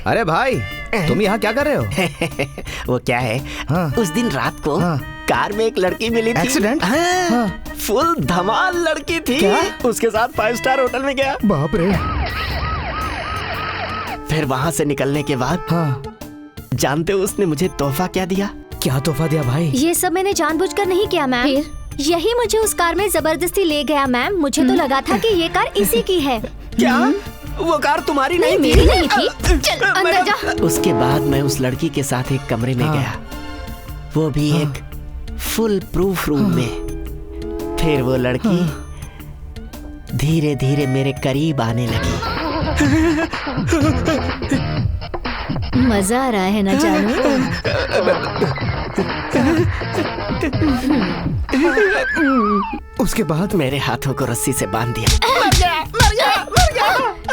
अरे भाई, तुम यहाँ क्या कर रहे हो? वो क्या है, हाँ। उस दिन रात को कार में एक लड़की मिली थी। एक्सीडेंट? हाँ। फुल धमाल लड़की थी। क्या? उसके साथ 5 स्टार होटल में गया। बाप रे। फिर वहाँ से निकलने के बाद जानते हो उसने मुझे तोहफा क्या दिया? क्या तोहफा दिया भाई? ये सब मैंने जानबूझकर नहीं किया मैम। यही मुझे उस कार में जबरदस्ती ले गया मैम। मुझे तो लगा था कि ये कार इसी की है। क्या? वो कार तुम्हारी नहीं, मेरी नहीं थी। चल अंदर जा। उसके बाद मैं उस लड़की के साथ एक कमरे में गया, वो भी एक फुल प्रूफ रूम में। फिर वो लड़की धीरे धीरे मेरे करीब आने लगी। मजा आ रहा है ना जानू? उसके बाद मेरे हाथों को रस्सी से बांध दिया। मर गया।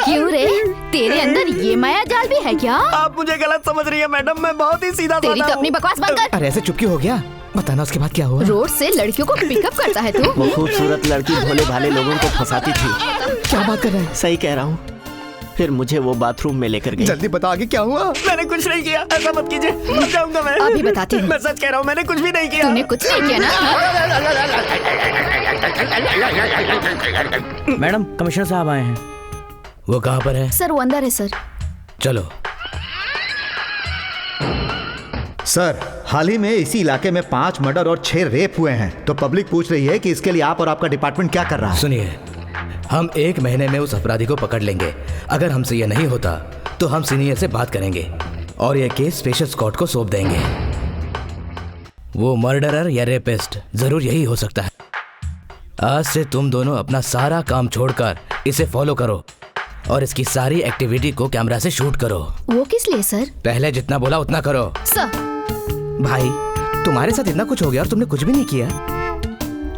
क्यों रे? तेरे अंदर ये माया जाल भी है क्या? आप मुझे गलत समझ रही है मैडम, मैं बहुत ही सीधा तेरी तो अपनी बकवास बंद कर। अरे ऐसे चुप क्यों हो गया? बताना उसके बाद क्या हुआ? रोड से लड़कियों को पिकअप करता है तू? वो खूबसूरत लड़की भोले भाले लोगों को फंसाती थी। क्या बात कर रहे हैं? सही कह रहा हूँ। फिर मुझे वो बाथरूम में लेकर गई। जल्दी बता आगे क्या हुआ? मैंने कुछ नहीं किया, ऐसा मत कीजिए, मर जाऊंगा मैं। अभी बताती हूँ। मैं सच कह रहा हूँ, मैंने कुछ भी नहीं किया। तूने कुछ नहीं किया ना? मैडम, कमिश्नर साहब आए हैं। वो कहाँ पर है? सर वो अंदर है सर। चलो। सर, हाल ही में इसी इलाके में 5 मर्डर और 6 रेप हुए हैं, तो पब्लिक पूछ रही है कि इसके लिए आप और आपका डिपार्टमेंट क्या कर रहा है? सुनिए, हम 1 महीने में उस अपराधी को पकड़ लेंगे। अगर हमसे ये नहीं होता तो हम सीनियर से बात करेंगे और ये केस स्पेशल स्क्वाड को सौंप देंगे। वो मर्डरर या रेपिस्ट जरूर यही हो सकता है। आज से तुम दोनों अपना सारा काम छोड़कर इसे फॉलो करो और इसकी सारी एक्टिविटी को कैमरा से शूट करो। वो किस लिए सर? पहले जितना बोला उतना करो। सर भाई, तुम्हारे साथ इतना कुछ हो गया और तुमने कुछ भी नहीं किया।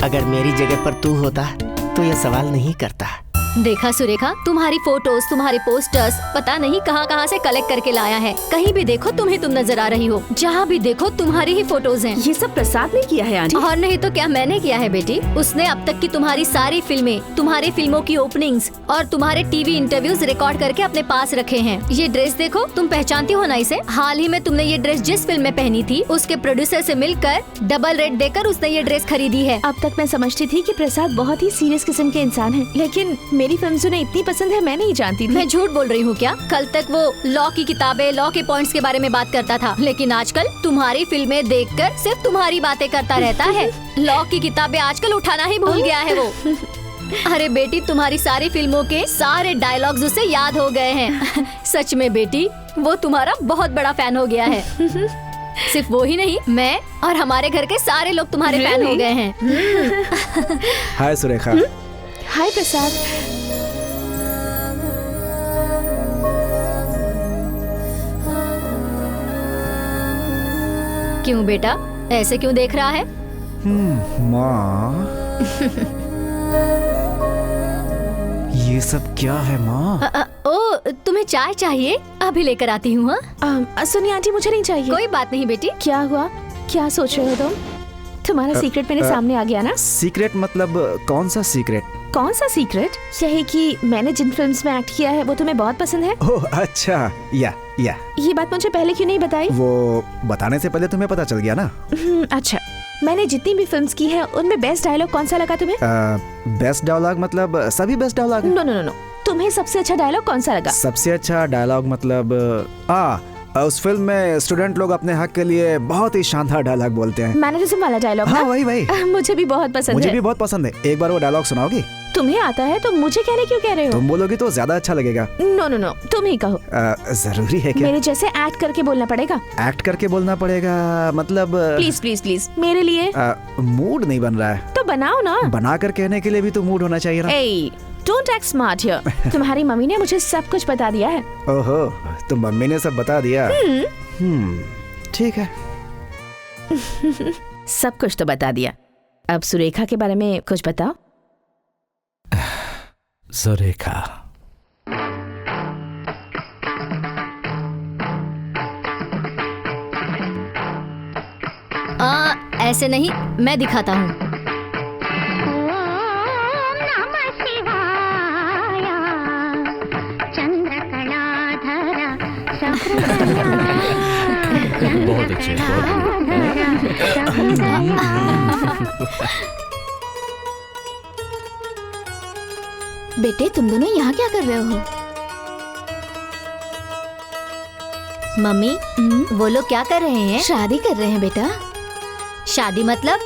अगर मेरी जगह पर तू होता तो ये सवाल नहीं करता। देखा सुरेखा, तुम्हारी फोटोज, तुम्हारे पोस्टर्स पता नहीं कहां कहां से कलेक्ट करके लाया है। कहीं भी देखो तुम्हें तुम नजर आ रही हो, जहां भी देखो तुम्हारी ही फोटोज हैं। ये सब प्रसाद ने किया है आंटी? और नहीं तो क्या मैंने किया है बेटी। उसने अब तक की तुम्हारी सारी फिल्में, तुम्हारी फिल्मों की ओपनिंग्स और तुम्हारे टीवी इंटरव्यूज रिकॉर्ड करके अपने पास रखे हैं। ये ड्रेस देखो, तुम पहचानती हो ना इसे? हाल ही में तुमने ये ड्रेस जिस फिल्म में पहनी थी, उसके प्रोड्यूसर से मिलकर डबल रेट देकर उसने ये ड्रेस खरीदी है। अब तक मैं समझती थी कि प्रसाद बहुत ही सीरियस किस्म के इंसान है, लेकिन मेरी फिल्म उन्हें इतनी पसंद है मैं नहीं जानती थी। मैं झूठ बोल रही हूँ क्या? कल तक वो लॉ की किताबें, लॉ के पॉइंट्स के बारे में बात करता था, लेकिन आजकल तुम्हारी फिल्में देखकर सिर्फ तुम्हारी बातें करता रहता है। लॉ की किताबें आजकल उठाना ही भूल गया है वो। अरे बेटी, तुम्हारी सारी फिल्मों के सारे डायलॉग्स उसे याद हो गए हैं। सच में बेटी, वो तुम्हारा बहुत बड़ा फैन हो गया है। सिर्फ वो ही नहीं, मैं और हमारे घर के सारे लोग तुम्हारे फैन हो गए हैं। हाय सुरेखा। हाय प्रसाद। क्यों बेटा, ऐसे क्यों देख रहा है? माँ, ये सब क्या है माँ? ओ, तुम्हें चाय चाहिए? अभी लेकर आती हूँ। हाँ सुनिए आंटी, मुझे नहीं चाहिए। कोई बात नहीं बेटी। क्या हुआ? क्या सोच रहे हो तुम? तुम्हारा सीक्रेट मेरे सामने आ गया ना? सीक्रेट मतलब कौन सा सीक्रेट? कौन सा सीक्रेट? यही कि मैंने जिन फिल्म्स में एक्ट किया है वो तुम्हें बहुत पसंद है। ओह अच्छा, या ये बात मुझे पहले क्यों नहीं बताई? वो बताने से पहले तुम्हें पता चल गया ना। अच्छा, मैंने जितनी भी फिल्म्स की है उनमें बेस्ट डायलॉग कौन सा लगा तुम्हें? बेस्ट डायलॉग मतलब सभी best dialogue? No no no, तुम्हें सबसे अच्छा डायलॉग कौन सा लगा? सबसे अच्छा डायलॉग मतलब उस फिल्म में स्टूडेंट लोग अपने हक के लिए बहुत ही शानदार डायलॉग बोलते हैं। मैनरिज्म वाला डायलॉग? हाँ वही। मुझे भी बहुत पसंद है। मुझे भी बहुत पसंद है। एक बार वो डायलॉग सुनाओगी? तुम्हें आता है तो मुझे कहने क्यों कह रहे हो? तुम बोलोगी तो ज्यादा अच्छा लगेगा। नो, तुम ही कहो। जरूरी है क्या? मेरे जैसे एक्ट करके बोलना पड़ेगा। एक्ट करके बोलना पड़ेगा मतलब? प्लीज मेरे लिए। मूड नहीं बन रहा है तो बनाओ ना। बनाकर कहने के लिए भी तो मूड होना चाहिए ना। Don't act smart here. तुम्हारी मम्मी ने मुझे सब कुछ बता दिया है। ओहो, तो मम्मी ने सब बता दिया। ठीक है। सब कुछ तो बता दिया, अब सुरेखा के बारे में कुछ बताओ। सुरेखा, ऐसे नहीं, मैं दिखाता हूँ। बहुत अच्छे, बेटे तुम दोनों यहाँ क्या कर रहे हो? मम्मी वो लोग क्या कर रहे हैं? शादी कर रहे हैं बेटा। शादी मतलब?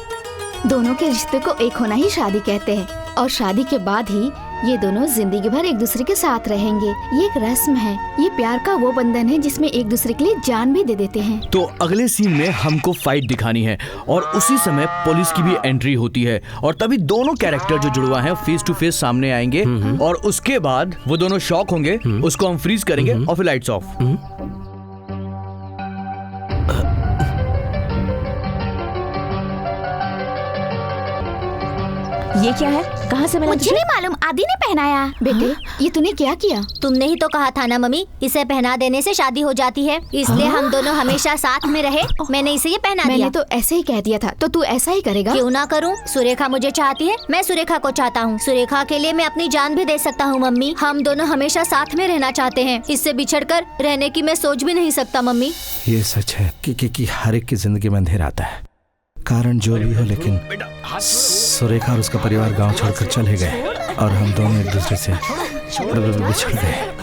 दोनों के रिश्ते को एक होना ही शादी कहते हैं, और शादी के बाद ही ये दोनों जिंदगी भर एक दूसरे के साथ रहेंगे। ये एक रस्म है, ये प्यार का वो बंधन है जिसमें एक दूसरे के लिए जान भी दे देते हैं। तो अगले सीन में हमको फाइट दिखानी है और उसी समय पुलिस की भी एंट्री होती है और तभी दोनों कैरेक्टर जो जुड़वा हैं फेस टू फेस सामने आएंगे और उसके बाद वो दोनों शॉक होंगे, उसको हम फ्रीज करेंगे और फिर लाइट्स ऑफ। ये क्या है? कहाँ से मिला? मुझे नहीं मालूम, आदि ने पहनाया। बेटे ये तूने क्या किया? तुमने ही तो कहा था ना मम्मी, इसे पहना देने से शादी हो जाती है, इसलिए हम दोनों हमेशा साथ में रहे। मैंने इसे ये पहना दिया। मैंने तो ऐसे ही कह दिया था, तो तू ऐसा ही करेगा? क्यों ना करूं? सुरेखा मुझे चाहती है, मैं सुरेखा को चाहता हूँ। सुरेखा के लिए मैं अपनी जान भी दे सकता हूँ मम्मी। हम दोनों हमेशा साथ में रहना चाहते हैं, इससे बिछड़कर रहने की मैं सोच भी नहीं सकता मम्मी। ये सच है कि हर एक की जिंदगी में अंधेरा आता है, कारण जो भी हो, लेकिन सुरेखा और उसका परिवार गांव छोड़कर चले गए और हम दोनों एक दूसरे से बिछड़ गए।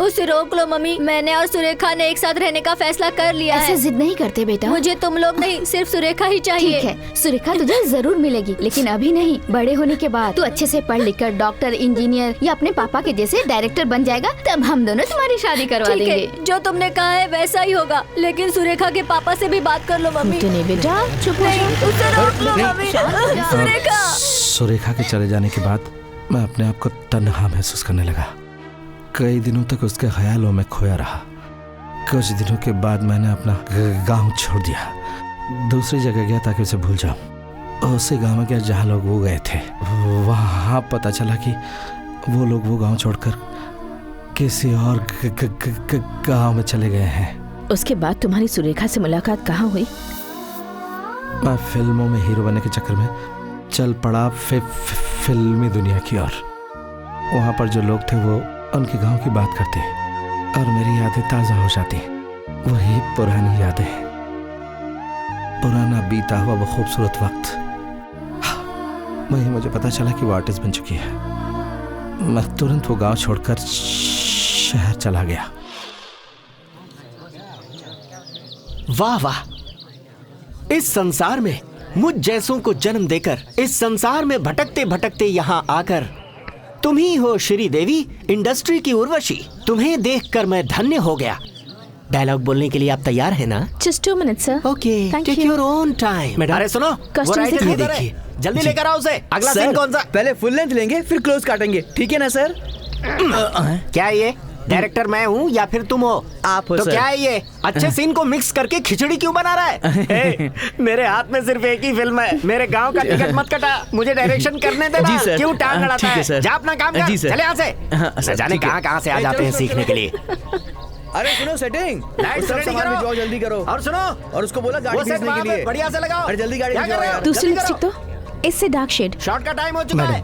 उसे रोक लो मम्मी, मैंने और सुरेखा ने एक साथ रहने का फैसला कर लिया ऐसे है। जिद नहीं करते बेटा। मुझे तुम लोग नहीं, सिर्फ सुरेखा ही चाहिए। ठीक है, सुरेखा तुझे जरूर मिलेगी, लेकिन अभी नहीं। बड़े होने के बाद तू अच्छे से पढ़ लिख कर डॉक्टर, इंजीनियर या अपने पापा के जैसे डायरेक्टर बन जाएगा, तब हम दोनों तुम्हारी शादी करवा ठीक देंगे। है, जो तुमने कहा है वैसा ही होगा, लेकिन सुरेखा के पापा से भी बात कर लो मम्मी। नहीं बेटा, चुप नहीं, उसे रोक लो मम्मी। सुरेखा। सुरेखा के चले जाने के बाद मैं अपने आप को तन्हा महसूस करने लगा। कई दिनों तक उसके ख्यालों में खोया रहा। कुछ दिनों के बाद मैंने अपना गांव छोड़ दिया, दूसरी जगह गया ताकि उसे भूल जाऊं। उसी गांव में गया जहां लोग वो गए थे। वहां पता चला कि वो लोग वो गांव छोड़कर किसी और गांव में चले गए हैं। उसके बाद तुम्हारी सुरेखा से मुलाकात कहाँ हुई? मैं फिल्मों में हीरो बनने के चक्कर में चल पड़ा फिल्मी दुनिया की ओर। वहां पर जो लोग थे वो उनके गांव की बात करते और मेरी यादें ताजा हो जाती। वही पुरानी यादें, पुराना बीता हुआ वो खूबसूरत वक्त। वही मुझे पता चला कि वो आर्टिस्ट बन चुकी है। मैं तुरंत वो गांव छोड़कर शहर चला गया। वाह वाह, इस संसार में मुझ जैसों को जन्म देकर, इस संसार में भटकते भटकते यहाँ आकर तुम ही हो श्री देवी, इंडस्ट्री की उर्वशी। तुम्हें देखकर मैं धन्य हो गया। डायलॉग बोलने के लिए आप तैयार हैं ना? Just 2 minutes, sir. Okay, Thank take you. Your own time. अरे सुनो, वो Costumes राइटर दिखाओ। ये देखिए, जल्दी लेकर आओ उसे। अगला सीन कौन सा? पहले फुल लेंथ लेंगे फिर क्लोज काटेंगे, ठीक है ना सर? क्या ये डायरेक्टर मैं हूँ या फिर तुम हो? आप हो तो सर। क्या है ये? अच्छे सीन को मिक्स करके खिचड़ी क्यों बना रहा है? ए, मेरे हाथ में सिर्फ एक ही फिल्म है, मेरे गांव का टिकट मत कटा, मुझे डायरेक्शन करने देना। जी सर। क्यों टांग अड़ाता ठीक है है? सर। जा अपना काम कर। जी सर। चले यहाँ से। सर, न जाने ठीक है। कहाँ से आ जाते हैं सीखने के लिए। अरे सुनो, सेटिंग लाइट्स सब रेडी सामान करो। भिजवाओ, जल्दी करो। और सुनो, और उसको बोला गाड़ी वो सेट भेजने वहाँ के पे लिए बढ़िया से लगाओ। अरे जल्दी गाड़ी क्या कर भिजवाओ रहे हो? यार। दूसरी जल्दी लिपस्टिक करो। तो इससे डार्क शेड। शॉट का टाइम हो चुका है।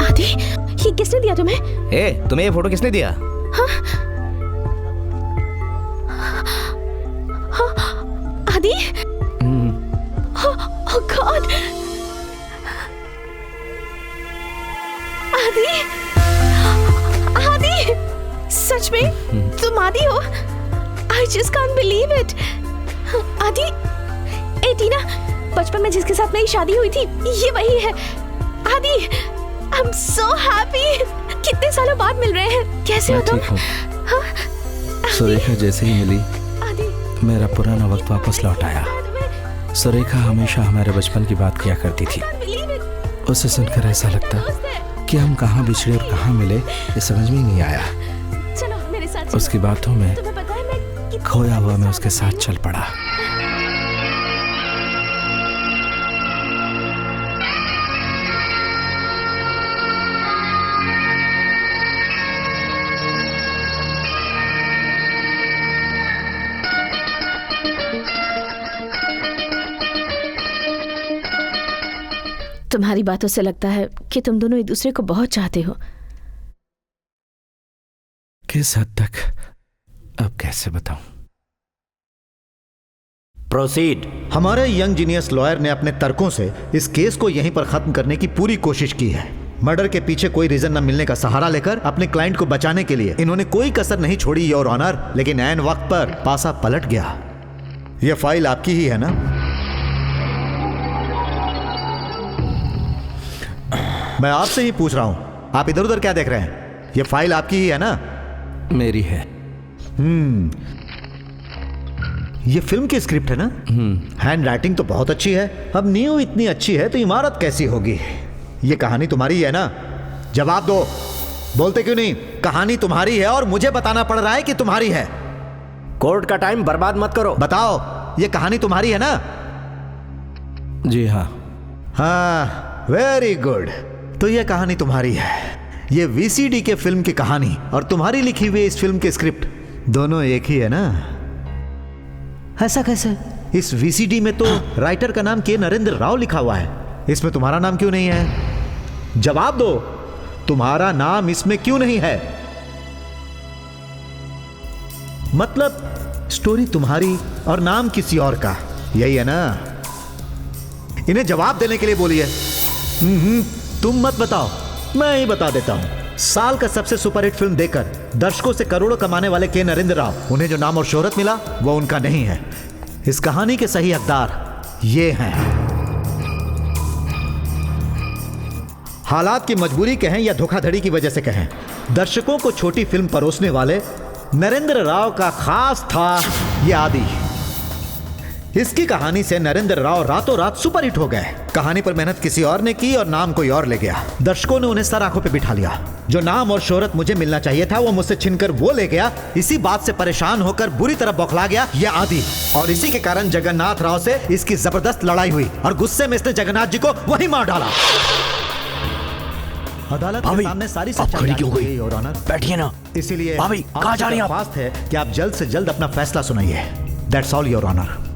आदि, ये किसने दिया तुम्हें? तुम्हें ये फोटो किसने दिया? आदि? Oh God! आदि? आदि? सच में तुम आदि हो? I just can't believe it. आदि? ए टीना, बचपन में जिसके साथ मेरी शादी हुई थी, ये वही है। आदि, I'm so happy. कितने सालों बाद मिल रहे हैं। कैसे हो मैं तुम? ठीक हूँ। सुरेखा जैसे ही मिली, आदि, मेरा पुराना वक्त वापस लौट आया। सुरेखा हमेशा हमारे बचपन की बात किया करती थी। believe it. उसे सुनकर ऐसा लगता कि हम कहाँ बिछड़े और कहाँ मिले, ये समझ में ही नहीं आया। चलो मेरे साथ चलो। उसकी बातों में तुम्हें पता है मैं कितनी खोया हुआ मैं उसके साथ चल पड़ा। तुम्हारी बातों से लगता है कि तुम दोनों एक दूसरे को बहुत चाहते हो। किस हद तक, अब कैसे बताऊं? प्रोसीड। हमारे यंग जीनियस लॉयर ने अपने तर्कों से इस केस को यहीं पर खत्म करने की पूरी कोशिश की है। मर्डर के पीछे कोई रीजन न मिलने का सहारा लेकर अपने क्लाइंट को बचाने के लिए इन्होंने कोई कसर नहीं छोड़ी योर ऑनर, लेकिन ऐन वक्त पर पासा पलट गया। यह फाइल आपकी ही है ना? मैं आपसे ही पूछ रहा हूं, आप इधर उधर क्या देख रहे हैं? यह फाइल आपकी ही है ना? मेरी है। ये फिल्म की स्क्रिप्ट है ना? हैंड राइटिंग तो बहुत अच्छी है। अब नींव इतनी अच्छी है तो इमारत कैसी होगी? ये कहानी तुम्हारी है ना? जवाब दो, बोलते क्यों नहीं? कहानी तुम्हारी है और मुझे बताना पड़ रहा है कि तुम्हारी है। कोर्ट का टाइम बर्बाद मत करो। बताओ, ये कहानी तुम्हारी है ना? जी हाँ। हाँ, वेरी गुड। तो ये कहानी तुम्हारी है। ये वीसीडी के फिल्म की कहानी और तुम्हारी लिखी हुई इस फिल्म की स्क्रिप्ट दोनों एक ही है ना? ऐसा कैसे? इस वीसीडी में तो राइटर का नाम के नरेंद्र राव लिखा हुआ है, इसमें तुम्हारा नाम क्यों नहीं है? जवाब दो, तुम्हारा नाम इसमें क्यों नहीं है? मतलब स्टोरी तुम्हारी और नाम किसी और का, यही है ना? इन्हें जवाब देने के लिए बोलिए। तुम मत बताओ, मैं ही बता देता हूं। साल का सबसे सुपरहिट फिल्म देकर दर्शकों से करोड़ों कमाने वाले के नरेंद्र राव, उन्हें जो नाम और शोहरत मिला वो उनका नहीं है। इस कहानी के सही हकदार ये हैं। हालात की मजबूरी कहें या धोखाधड़ी की वजह से कहें, दर्शकों को छोटी फिल्म परोसने वाले नरेंद्र राव का खास था ये आदि। इसकी कहानी से नरेंद्र राव रातों रात सुपरहिट हो गए। कहानी पर मेहनत किसी और ने की और नाम कोई और ले गया। दर्शकों ने उन्हें सर आंखों पे बिठा लिया। जो नाम और शोहरत मुझे मिलना चाहिए था वो मुझसे छीनकर वो ले गया। इसी बात से परेशान होकर बुरी तरह बौखला गया ये आदि, और इसी के कारण जगन्नाथ राव से इसकी जबरदस्त लड़ाई हुई और गुस्से में इसने जगन्नाथ जी को वहीं मार डाला। अदालत के सामने सारी सच्चाई क्यों गई? और ऑनर बैठिए ना। इसीलिए भाभी, कहाँ जा रही हैं आप? दरख्वास्त है कि आप जल्द से जल्द अपना फैसला सुनाइए। That's all your honour.